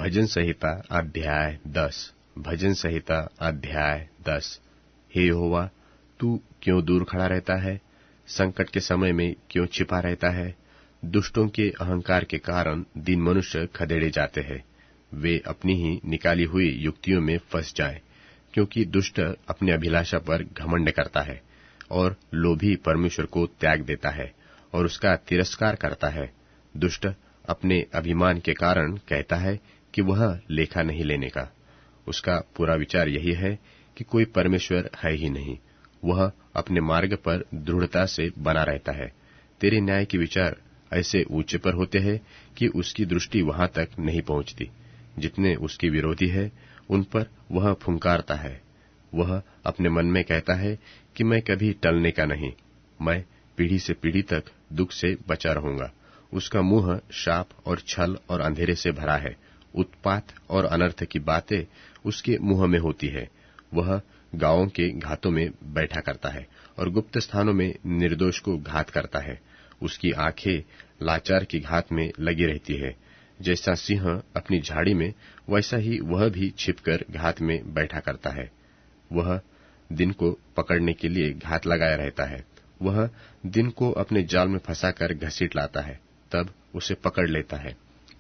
भजन संहिता अध्याय 10। भजन संहिता अध्याय 10। हे यहोवा, तू क्यों दूर खड़ा रहता है? संकट के समय में क्यों छिपा रहता है? दुष्टों के अहंकार के कारण दीन मनुष्य खदेड़े जाते हैं। वे अपनी ही निकाली हुई युक्तियों में फंस जाएं, क्योंकि दुष्ट अपने अभिलाषा पर घमंड करता है और लोभी परमेश्वर को त्याग देता है और उसका तिरस्कार करता है। दुष्ट अपने अभिमान के कारण कहता है कि वह लेखा नहीं लेने का। उसका पूरा विचार यही है कि कोई परमेश्वर है ही नहीं। वह अपने मार्ग पर दृढ़ता से बना रहता है। तेरे न्याय के विचार ऐसे ऊंचे पर होते हैं कि उसकी दृष्टि वहां तक नहीं पहुंचती। जितने उसके विरोधी है उन पर वह फुंकारता है। वह अपने मन में कहता है कि मैं कभी टलने का नहीं, मैं पीढ़ी से पीढ़ी तक दुख से बचा रहूंगा। उसका मुंह शाप और छल और अंधेरे से भरा है। उत्पात और अनर्थ की बातें उसके मुंह में होती है। वह गांवों के घातों में बैठा करता है और गुप्त स्थानों में निर्दोष को घात करता है। उसकी आंखें लाचार की घात में लगी रहती है। जैसा सिंह अपनी झाड़ी में, वैसा ही वह भी छिपकर घात में बैठा करता है। वह दिन को पकड़ने के लिए घात लगाया रहता है। वह दिन को अपने जाल में फंसाकर घसीट लाता है, तब उसे पकड़ लेता है।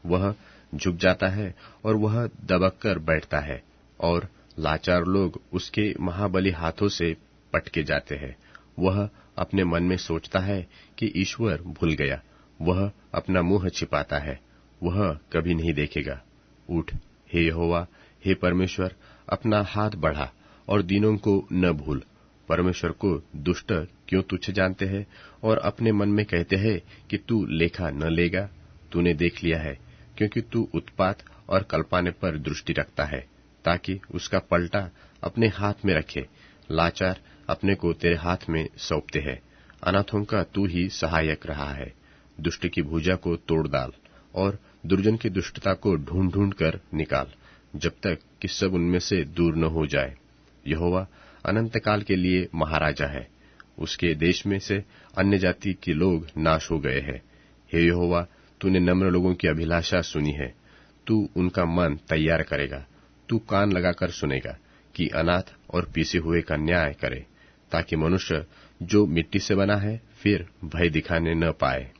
वह झुक जाता है और वह दबक कर बैठता है, और लाचार लोग उसके महाबली हाथों से पटके जाते हैं। वह अपने मन में सोचता है कि ईश्वर भूल गया। वह अपना मुंह छिपाता है, वह कभी नहीं देखेगा। उठ, हे यहोवा, हे परमेश्वर, अपना हाथ बढ़ा और दीनों को न भूल। परमेश्वर को दुष्ट क्यों तुच्छ जानते हैं और अपने मन में कहते हैं कि तू लेखा न लेगा? तूने देख लिया है, क्योंकि तू उत्पात और कल्पाने पर दृष्टि रखता है, ताकि उसका पलटा अपने हाथ में रखे। लाचार अपने को तेरे हाथ में सौंपते हैं। अनाथों का तू ही सहायक रहा है। दुष्ट की भुजा को तोड़ डाल और दुर्जन की दुष्टता को ढूंढ ढूंढ कर निकाल, जब तक कि सब उनमें से दूर न हो जाए। यहोवा अनंत काल के लिए महाराजा है। उसके देश में से अन्य जाति के लोग नाश हो गए हैं। हे यहोवा, तूने नम्र लोगों की अभिलाषा सुनी है। तू उनका मन तैयार करेगा। तू कान लगाकर सुनेगा कि अनाथ और पीसे हुए का न्याय करे, ताकि मनुष्य जो मिट्टी से बना है फिर भय दिखाने न पाए।